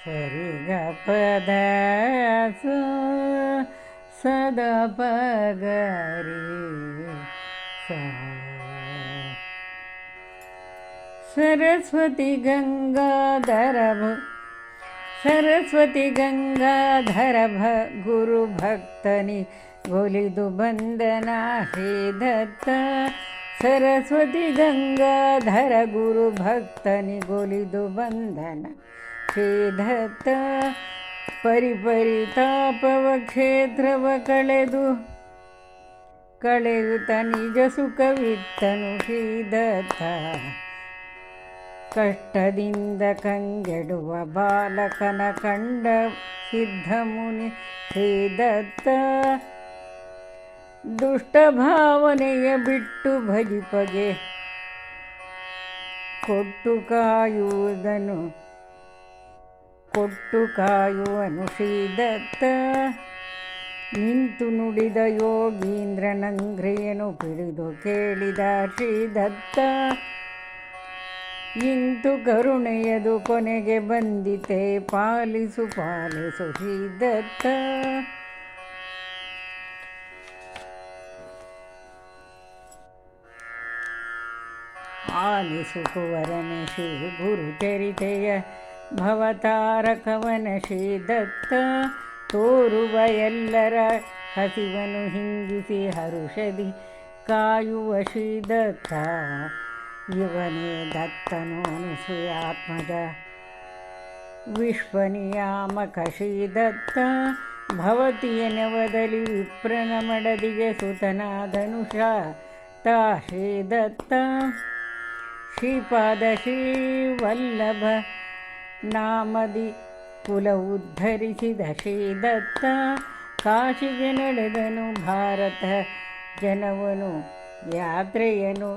ಸರಿ ಗ ಪದ ಸದ ಪಗರಿ ಸ ಸರಸ್ವತಿ ಗಂಗಾಧರ ಗುರು ಭಕ್ತನಿ ಗೊಲಿದು ಬಂದನ ಹೇ ದತ್ತ. ಸರಸ್ವತಿ ಗಂಗಾಧರ ಗುರು ಭಕ್ತನಿ ಗೊಲಿದು ಬಂದನ ಹೇ ದತ್ತ. ಪರಿತಾಪವ ಕ್ಷೇತ್ರವ ಕಳೆಯುತ್ತ ನಿಜ ಸುಖವಿತ್ತನು ಹೇ ದತ್ತ. ಕಷ್ಟದಿಂದ ಕಂಗೆಡುವ ಬಾಲಕನ ಕಂಡ ಸಿದ್ಧಮುನಿ ಹೇ ದತ್ತ. ದುಷ್ಟ ಭಾವನೆಯ ಬಿಟ್ಟು ಭಜಿಪಗೆ ಕೊಟ್ಟು ಕಾಯುವನು ಶ್ರೀ ದತ್ತ. ನಿಂತು ನುಡಿದ ಯೋಗೀಂದ್ರನಂಗ್ರಿಯನು ಪಿಡಿದು ಕೇಳಿದ ಶ್ರೀ ದತ್ತ. ಇಂತು ಕರುಣೆಯದು ಕೊನೆಗೆ ಬಂದಿತೆ ಪಾಲಿಸು ಶ್ರೀ ದತ್ತ. ಆಲಿಸು ಕುವರನ ಶ್ರೀ ಗುರುಚರಿತೆಯ ಭವತಾರಕವನ ಶ್ರೀ ದತ್ತ. ತೋರುವ ಎಲ್ಲರ ಹಸಿವನು ಹಿಂಗಿಸಿ ಹರುಷದಿ ಕಾಯುವ ಶ್ರೀ ದತ್ತ. ಇವನೇ ದತ್ತನು ಅನುಸೂಯಾತ್ಮಜ ವಿಶ್ವನಿಯಾಮಕ ಶ್ರೀ ದತ್ತ. ಭವತಿಯ ನೆವದಲ್ಲಿ ವಿಪ್ರನ ಮಡದಿಗೆ ಸುತನಾದನು ತಾ ಶ್ರೀ ದತ್ತ. ಶ್ರೀಪಾದ ಶ್ರೀವಲ್ಲಭ ನಾಮದಿ ಕುಲ ಉದ್ಧರಿಸಿದ ಶ್ರೀ ದತ್ತ. ಕಾಶಿಗೆ ನಡೆದನು ಭಾರತ ಜನವನು ಯಾತ್ರೆಯನು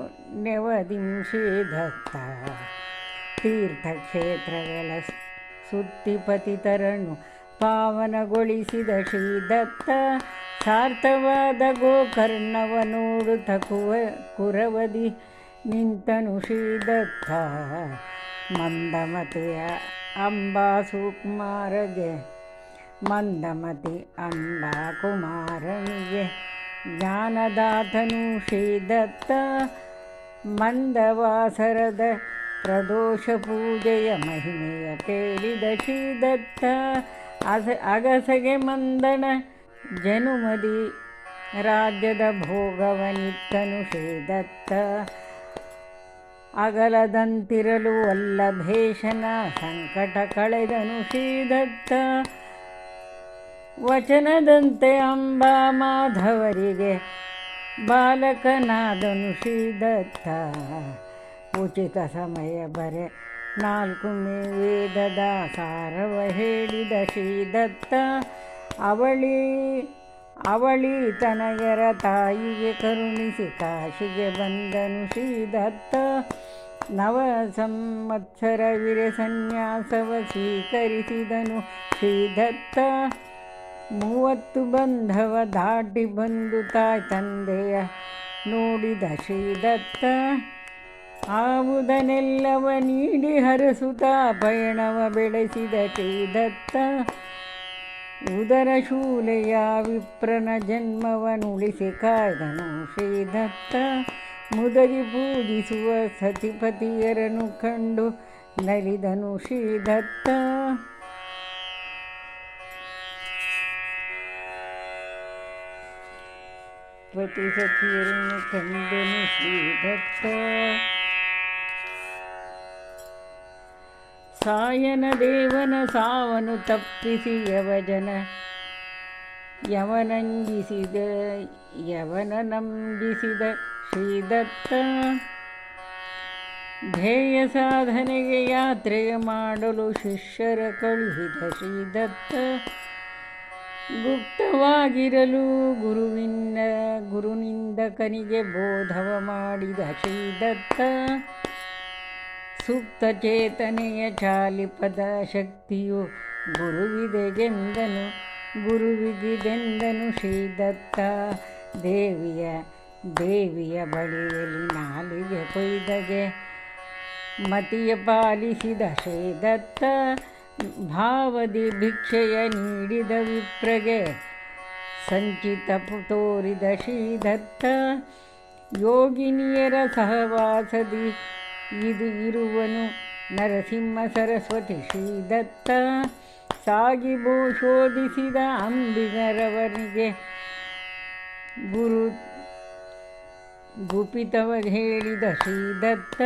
ನೆವದಿಂ ಶ್ರೀ ದತ್ತ. ತೀರ್ಥಕ್ಷೇತ್ರಗಳ ಸುತ್ತಿ ಪತಿತರನು ಪಾವನಗೊಳಿಸಿದ ಶ್ರೀ ದತ್ತ. ಸಾರ್ಥವಾದ ಗೋಕರ್ಣವ ನೋಡುತ್ತ ಕುರವದಿ ನಿಂತನು ಶ್ರೀ ದತ್ತ. ಮಂದಮತಿ ಅಂಬಾ ಕುಮಾರನಿಗೆ ಜ್ಞಾನದಾತನು ಶ್ರೀ ದತ್ತ. ಮಂದವಾಸರದ ಪ್ರದೋಷ ಪೂಜೆಯ ಮಹಿಮೆಯ ಕೇಳಿದ ಶ್ರೀ ದತ್ತ. ಅಗಸಗೆ ಮಂದನ ಜನುಮದಿ ರಾಜ್ಯದ ಭೋಗವನಿತ್ತನು ಶ್ರೀ ದತ್ತ. ಅಗಲದಂತಿರಲು ವಲ್ಲಭೇಶನ ಸಂಕಟ ಕಳೆದನು ಶ್ರೀ ದತ್ತ. ವಚನದಂತೆ ಅಂಬಾ ಮಾಧವರಿಗೆ ಬಾಲಕನಾದನು ಶ್ರೀ ದತ್ತ. ಉಚಿತ ಸಮಯ ಬರೆ 4 ವೇದದ ಸಾರವ ಹೇಳಿದ ಶ್ರೀ ದತ್ತ. ಅವಳಿ ತನಯರ ತಾಯಿಗೆ ಕರುಣಿಸಿ ಕಾಶಿಗೆ ಬಂದನು ಶ್ರೀ ದತ್ತ. 9 ಸಂವತ್ಸರವಿರೆ ಸನ್ಯಾಸವ ಸ್ವೀಕರಿಸಿದನು ಶ್ರೀ ದತ್ತ. 30 ಬಂಧವ ದಾಟಿ ಬಂದು ತಾಯಿ ತಂದೆಯ ನೋಡಿದ ಶ್ರೀ ದತ್ತ. ಆವುದನ್ನೆಲ್ಲವ ನೀಡಿ ಹರಸುತ್ತಾ ಪಯಣವ ಬೆಳೆಸಿದ ಶ್ರೀ ದತ್ತ. ಉದರ ಶೂಲೆಯ ವಿಪ್ರನ ಜನ್ಮವನುಳಿಸಿ ಕಾಯ್ದನು ಶ್ರೀ ದತ್ತ. ಮುದಗಿ ಪೂಜಿಸುವ ಸತಿಪತಿಯರನ್ನು ಕಂಡು ನಲಿದನು ಶ್ರೀ ದತ್ತ. ಪತಿ ಸತಿಯರನ್ನು ಕಂಡನು ಶ್ರೀ ದತ್ತ. ಸಾಯನ ದೇವನ ಸಾವನು ತಪ್ಪಿಸಿ ಯವನನಂಬಿಸಿದ ಶ್ರೀ ದತ್ತ. ಧ್ಯೇಯ ಸಾಧನೆಗೆ ಯಾತ್ರೆಯ ಮಾಡಲು ಶಿಷ್ಯರ ಕಳುಹಿದ ಶ್ರೀ ದತ್ತ. ಗುಪ್ತವಾಗಿರಲು ಗುರುನಿಂದಕನಿಗೆ ಬೋಧವ ಮಾಡಿದ ಶ್ರೀ ದತ್ತ. ಸೂಕ್ತ ಚೇತನೆಯ ಚಾಲಿಪದ ಶಕ್ತಿಯು ಗುರುವಿಗಿದೆಂದನು ಶ್ರೀ ದತ್ತ. ದೇವಿಯ ಬಳಿಯಲ್ಲಿ ನಾಲಿಗೆ ಕೊಯ್ದಗೆ ಮತಿಯ ಪಾಲಿಸಿದ ಶ್ರೀ ದತ್ತ. ಭಾವದಿ ಭಿಕ್ಷೆಯ ನೀಡಿದ ವಿಪ್ರಗೆ ಸಂಚಿತ ತೋರಿದ ಶ್ರೀದತ್ತ. ಯೋಗಿನಿಯರ ಸಹವಾಸದಿ ಇರುವನು ನರಸಿಂಹ ಸರಸ್ವತಿ ಶ್ರೀದತ್ತ. ಸಾಗಿ ಶೋಧಿಸಿದ ಅಂಬಿಗರವನಿಗೆ ಗುಪಿತವ ಹೇಳಿದ ಶ್ರೀದತ್ತ.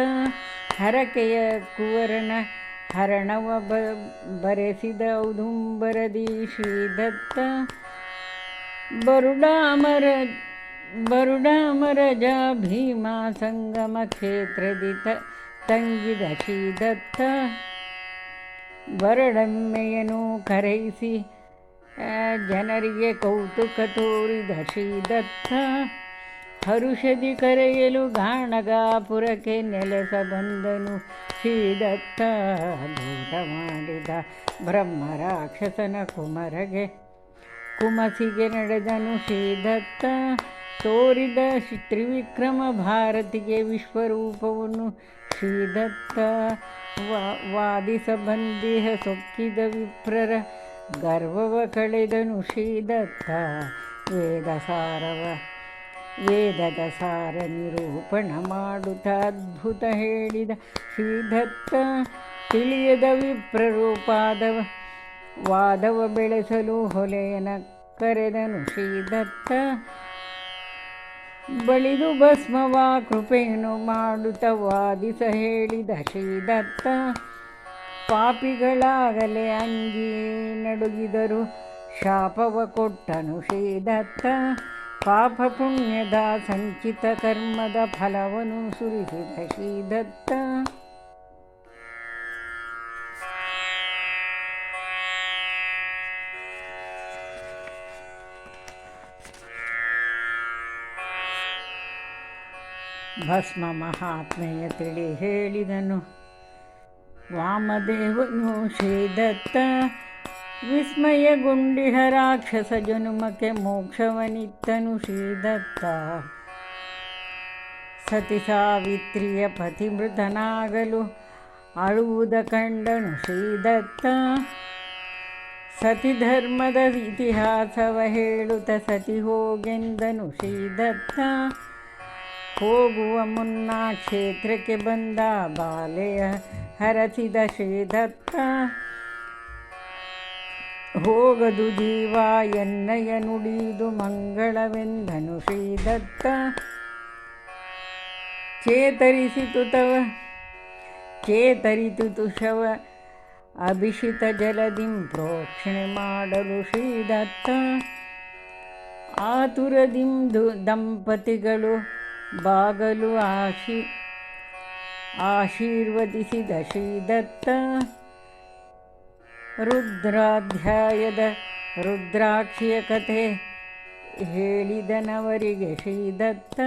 ಹರಕೆಯ ಕುವರನ ಹರಣವ ಬರೆಸಿದ ಔದುಂಬರದಿ ಶ್ರೀದತ್ತ. ಬರುಡಾಮರಜ ಭೀಮಾ ಸಂಗಮ ಕ್ಷೇತ್ರದಿ ತಂಗಿದ ಶ್ರೀದತ್ತ. ಬರಡೆಮ್ಮೆಯನ್ನು ಕರೆಯಿಸಿ ಜನರಿಗೆ ಕೌತುಕ ತೋರಿದ ಶ್ರೀದತ್ತ. ಹರುಷದಿ ಕರೆಯಲು ಗಾಣಗಾಪುರಕ್ಕೆ ನೆಲೆಸ ಬಂದನು ಶ್ರೀದತ್ತ. ದೂರ ಮಾಡಿದ ಬ್ರಹ್ಮ ರಾಕ್ಷಸನ ಕುಮಸಿಗೆ ನಡೆದನು ಶ್ರೀದತ್ತ. ತೋರಿದ ತ್ರಿವಿಕ್ರಮ ಭಾರತಿಗೆ ವಿಶ್ವರೂಪವನ್ನು ಶ್ರೀದತ್ತ. ವಾದಿಸ ಬಂದಿಹ ಸೊಕ್ಕಿದ ವಿಪ್ರರ ಗರ್ವವ ಕಳೆದನು ಶ್ರೀದತ್ತ. ವೇದದ ಸಾರ ನಿರೂಪಣ ಮಾಡುತ್ತ ಅದ್ಭುತ ಹೇಳಿದ ಶ್ರೀದತ್ತ. ತಿಳಿಯದ ವಿಪ್ರರು ವಾದವ ಬೆಳೆಸಲು ಹೊಲೆಯನ ಕರೆದನು ಶ್ರೀದತ್ತ. ಬಳಿದು ಭಸ್ಮವ ಕೃಪೆಯನ್ನು ಮಾಡುತ್ತ ವಾದಿಸ ಹೇಳಿದ ಶ್ರೀದತ್ತ. ಪಾಪಿಗಳಾಗಲೇ ಅಂಜಿ ನಡುಗಿದರು ಶಾಪವ ಕೊಟ್ಟನು ಶ್ರೀದತ್ತ. ಪಾಪ ಪುಣ್ಯದ ಸಂಚಿತ ಕರ್ಮದ ಫಲವನ್ನು ಸುರಿಸಿದ ಶ್ರೀದತ್ತ. ಭಸ್ಮ ಮಹಾತ್ಮೆಯ ತಿಳಿ ಹೇಳಿದನು ವಾಮದೇವನು ಶ್ರೀದತ್ತ. ವಿಸ್ಮಯಗೊಂಡಿಹ ರಾಕ್ಷಸ ಜನುಮಕ್ಕೆ ಮೋಕ್ಷವನಿತ್ತನು ಶ್ರೀದತ್ತ. ಸತಿ ಸಾವಿತ್ರಿಯ ಪತಿಮೃತನಾಗಲು ಅಳುವುದ ಕಂಡನು ಶ್ರೀದತ್ತ. ಸತಿ ಧರ್ಮದ ಇತಿಹಾಸವ ಹೇಳುತ್ತ ಸತಿ ಹೋಗೆಂದನು ಶ್ರೀದತ್ತ. ಹೋಗುವ ಮುನ್ನ ಕ್ಷೇತ್ರಕ್ಕೆ ಬಂದ ಬಾಲೆಯ ಹರಸಿದ ಶ್ರೀದತ್ತ. ಹೋಗದು ಜೀವ ಎನ್ನಯ ನುಡಿದು ಮಂಗಳವೆಂದನು ಶ್ರೀದತ್ತ. ಚೇತರಿತು ಶವ ಅಭಿಷಿತ ಜಲದಿಂ ಪ್ರೋಕ್ಷಣೆ ಮಾಡಲು ಶ್ರೀದತ್ತ. ಆತುರದಿಂ ದಂಪತಿಗಳು ಬಾಗಲು ಆಶೀರ್ವದಿಸಿದ ಶ್ರೀದತ್ತ. ರುದ್ರಾಧ್ಯಾಯದ ರುದ್ರಾಕ್ಷಿಯ ಕಥೆ ಹೇಳಿದನವರಿಗೆ ಶ್ರೀದತ್ತ.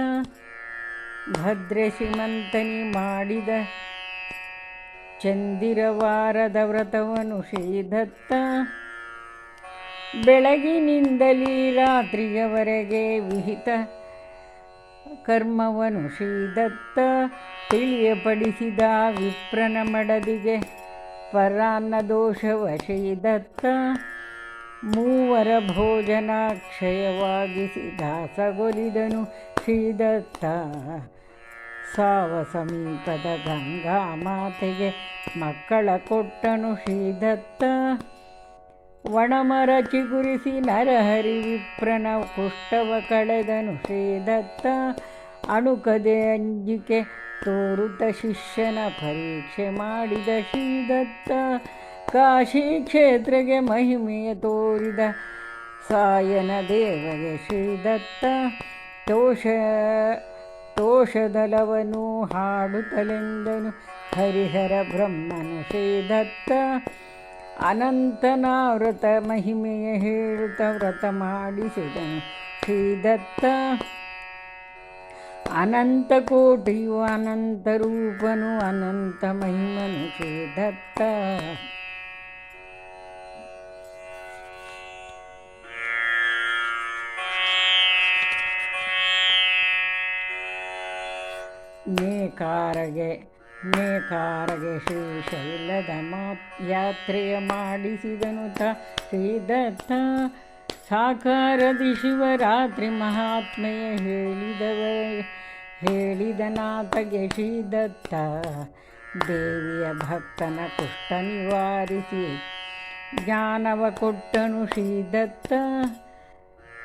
ಭದ್ರೆ ಶ್ರೀಮಂತನಿ ಮಾಡಿದ ಚಂದಿರವಾರದ ವ್ರತವನು ಶ್ರೀದತ್ತ. ಬೆಳಗಿನಿಂದಲೀ ರಾತ್ರಿಯವರೆಗೆ ವಿಹಿತ ಕರ್ಮವನು ಶ್ರೀದತ್ತ. ತಿಳಿಯಪಡಿಸಿದ ವಿಪ್ರನ ಮಡದಿಗೆ ಪರಾನ್ನ ದೋಷವ ಶ್ರೀದತ್ತ. ಮೂವರ ಭೋಜನ ಕ್ಷಯವಾಗಿಸಿ ದಾಸಗೊಲಿದನು ಶ್ರೀದತ್ತ. ಸಾವ ಸಮೀಪದ ಗಂಗಾ ಮಾತೆಗೆ ಮಕ್ಕಳ ಕೊಟ್ಟನು ಶ್ರೀದತ್ತ. ಒಣಮರ ಚಿಗುರಿಸಿ ನರಹರಿ ವಿಪ್ರನ ಕುಷ್ಠವ ಕಳೆದನು ಶ್ರೀದತ್ತ. ಅಣುಕದೆ ಅಂಜಿಕೆ ತೋರುತ್ತ ಶಿಷ್ಯನ ಪರೀಕ್ಷೆ ಮಾಡಿದ ಶ್ರೀದತ್ತ. ಕಾಶಿ ಕ್ಷೇತ್ರಕ್ಕೆ ಮಹಿಮೆಯ ತೋರಿದ ಸಾಯನ ದೇವಗೆ ಶ್ರೀದತ್ತ. ತೋಷದಲವನು ಹಾಡುತ್ತಲೆಂದನು ಹರಿಹರ ಬ್ರಹ್ಮನು ಶ್ರೀದತ್ತ. ಅನಂತನ ವ್ರತ ಮಹಿಮೆಯ ಹೇಳುತ್ತ ವ್ರತ ಮಾಡಿಸಿದನು ಶ್ರೀದತ್ತ. ಅನಂತ ಕೋಟಿಯು ಅನಂತ ರೂಪನು ಅನಂತ ಮಹಿಮನು ಶ್ರೀದತ್ತ. ನೇಕಾರಗೆ ನೇಕಾರಗೆ ಶ್ರೀಶೈಲದ ಯಾತ್ರೆಯ ಮಾಡಿಸಿದನು ಶ್ರೀದತ್ತ. ಸಾಕಾರದಿ ಶಿವರಾತ್ರಿ ಮಹಾತ್ಮೆಯ ಹೇಳಿದನಾತಗೆ ಶ್ರೀದತ್ತ. ದೇವಿಯ ಭಕ್ತನ ಕುಷ್ಠ ನಿವಾರಿಸಿ ಜ್ಞಾನವ ಕೊಟ್ಟನು ಶ್ರೀದತ್ತ.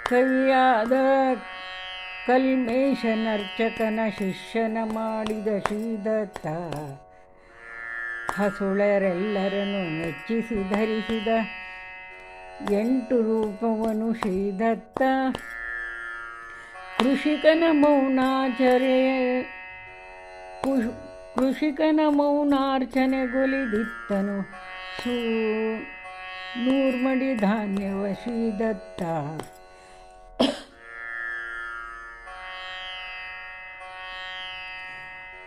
ಕವಿಯಾದ ಕಲ್ಮೇಶನರ್ಚಕನ ಶಿಷ್ಯನ ಮಾಡಿದ ಶ್ರೀದತ್ತ. ಹಸುಳರೆಲ್ಲರನ್ನು ಮೆಚ್ಚಿಸಿ ಧರಿಸಿದ 8 ರೂಪವನು ಶ್ರೀದತ್ತ. ಕೃಷಿಕನ ಮೌನಾರ್ಚನೆಗೊಲಿದಿತ್ತನು ನೂರ್ಮಡಿ ಧಾನ್ಯವ ಶ್ರೀದತ್ತ.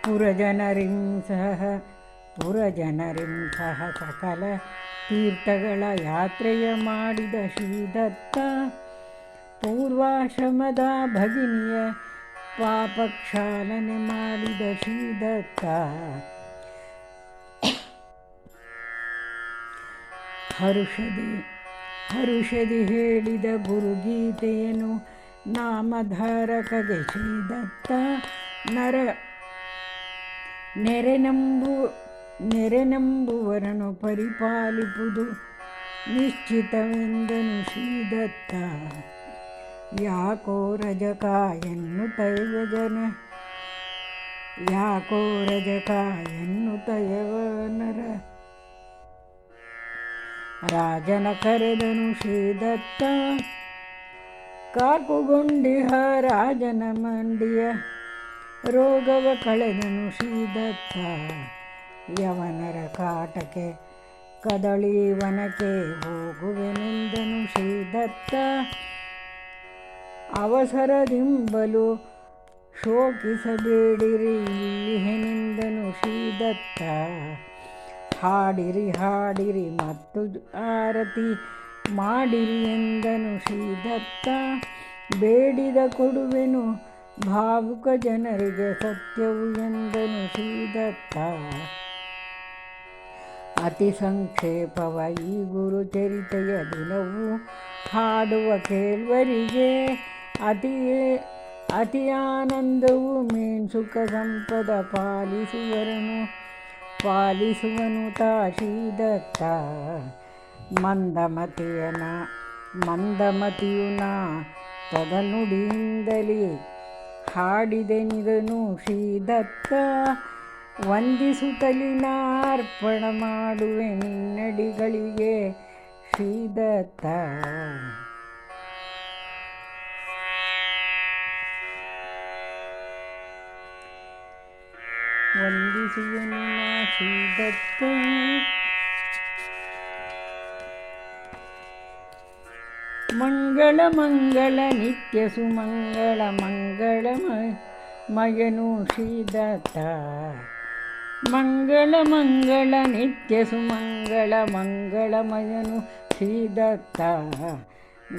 ಪುರಜನರಿಂ ಸಹ ಸಕಲ ತೀರ್ಥಗಳ ಯಾತ್ರೆಯ ಮಾಡಿದ ಶ್ರೀದತ್ತ. ಪೂರ್ವಾಶ್ರಮದ ಭಗಿನಿಯ ಪಾಪಕ್ಷಾಲನೆ ಮಾಡಿದ ಶ್ರೀದತ್ತ. ಹರುಷದಿ ಹೇಳಿದ ಗುರುಗೀತೆಯನ್ನು ನಾಮಧಾರಕಗೆ ಶ್ರೀದತ್ತ. ನೆರೆನಂಬುವರನು ಪರಿಪಾಲಿಪುದು ನಿಶ್ಚಿತವೆಂದನು ಶ್ರೀದತ್ತ. ಯಾಕೋ ರಜಕ ಎನ್ನುತ್ತಯವನರ ರಾಜನ ಕರೆದನು ಶ್ರೀದತ್ತ. ಕಾಕುಗೊಂಡಿಹ ರಾಜನ ಮಂಡಿಯ ರೋಗವ ಕಳೆದನು ಶ್ರೀದತ್ತ. ಯವನರ ಕಾಟಕ್ಕೆ ಕದಳೀವನಕ್ಕೆ ಹೋಗುವೆನೆಂದನು ಶ್ರೀದತ್ತ. ಅವಸರದಿಂಬಲು ಶೋಕಿಸಬೇಡಿರಿ ಇಲ್ಲಿಹೆನೆಂದನು ಶ್ರೀದತ್ತ. ಹಾಡಿರಿ ಮತ್ತು ಆರತಿ ಮಾಡಿರಿ ಎಂದನು ಶ್ರೀದತ್ತ. ಬೇಡಿದ ಕೊಡುವೆನು ಭಾವುಕ ಜನರಿಗೆ ಸತ್ಯವು ಎಂದನು ಶ್ರೀದತ್ತ. ಅತಿ ಸಂಕ್ಷೇಪವ ಈ ಗುರುಚರಿತೆಯ ದಿನವು ಹಾಡುವ ಕೇಳ್ವರಿಗೆ ಅತಿ ಆನಂದವು ಮೇನ್ಸುಖ ಸಂಪದ ಪಾಲಿಸುವನು ತಾ ಶ್ರೀದತ್ತ. ಮಂದಮತಿಯುನ ತದನುಡಿಯಿಂದಲೇ ಹಾಡಿದೆನಿದನು ಶ್ರೀದತ್ತ. ವಂದಿಸುತ್ತಲಿನ ಅರ್ಪಣ ಮಾಡುವೆ ನಿನ್ನಡಿಗಳಿಗೆ ಶ್ರೀದತ್ತ. ವಂದಿಸುವೆನು ನಾ ಶ್ರೀದತ್ತ. ಮಂಗಳ ನಿತ್ಯ ಸುಮಂಗಳ ಮಂಗಳಮಯನು ಶ್ರೀದತ್ತ. ಮಂಗಳ ನಿತ್ಯ ಸುಮಂಗಳ ಮಂಗಳಮಯನು ಶ್ರೀದತ್ತ.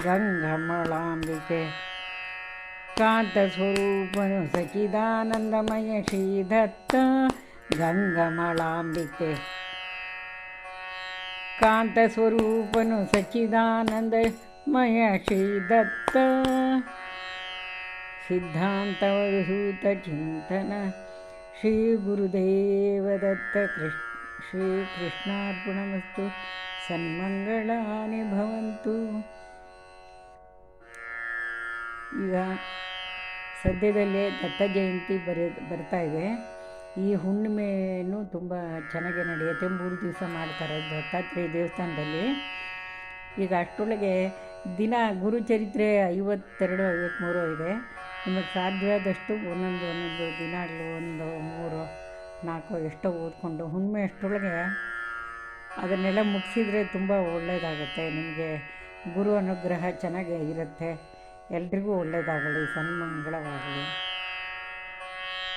ಗಂಗಮಳಾಂಬಿಕೆ ಕಾಂತ ಸ್ವರೂಪನು ಸಚಿದಾನಂದಮಯ ಶ್ರೀದತ್ತ. ಗಂಗಮಳಾಂಬಿಕೆ ಕಾಂತ ಸ್ವರೂಪನು ಸಚ್ಚಿದಾನಂದಮಯ ಶ್ರೀದತ್ತ. ಸಿದ್ಧಾಂತವಧೂತ ಚಿಂತನ ಶ್ರೀ ಗುರುದೇವದತ್ತ. ಶ್ರೀ ಕೃಷ್ಣಾರ್ಪಣಮಸ್ತು. ಸನ್ಮಂಗಳಾನಿ ಭವಂತು. ಈಗ ಸದ್ಯದಲ್ಲೇ ದತ್ತ ಜಯಂತಿ ಬರ್ತಾ ಇದೆ. ಈ ಹುಣ್ಣಿಮೆಯನ್ನು ತುಂಬ ಚೆನ್ನಾಗಿ ನಡೆಯುತ್ತೆ. 3 ದಿವಸ ಮಾಡ್ತಾರೆ ದತ್ತಾತ್ರೇಯ ದೇವಸ್ಥಾನದಲ್ಲಿ. ಈಗ ಅಷ್ಟರೊಳಗೆ ದಿನ ಗುರುಚರಿತ್ರೆ 52, 53 ಇದೆ. ನಿಮಗೆ ಸಾಧ್ಯವಾದಷ್ಟು ಒಂದೊಂದು ದಿನಾಗಲೂ 1, 3, 4 ಎಷ್ಟೋ ಓದ್ಕೊಂಡು ಹುಣ್ಣಿಮೆ ಅಷ್ಟರೊಳಗೆ ಅದನ್ನೆಲ್ಲ ಮುಗಿಸಿದರೆ ತುಂಬ ಒಳ್ಳೆಯದಾಗುತ್ತೆ. ನಿಮಗೆ ಗುರು ಅನುಗ್ರಹ ಚೆನ್ನಾಗೇ ಇರುತ್ತೆ. ಎಲ್ರಿಗೂ ಒಳ್ಳೆಯದಾಗಲಿ, ಸನ್ಮಂಗಳವಾಗಲಿ.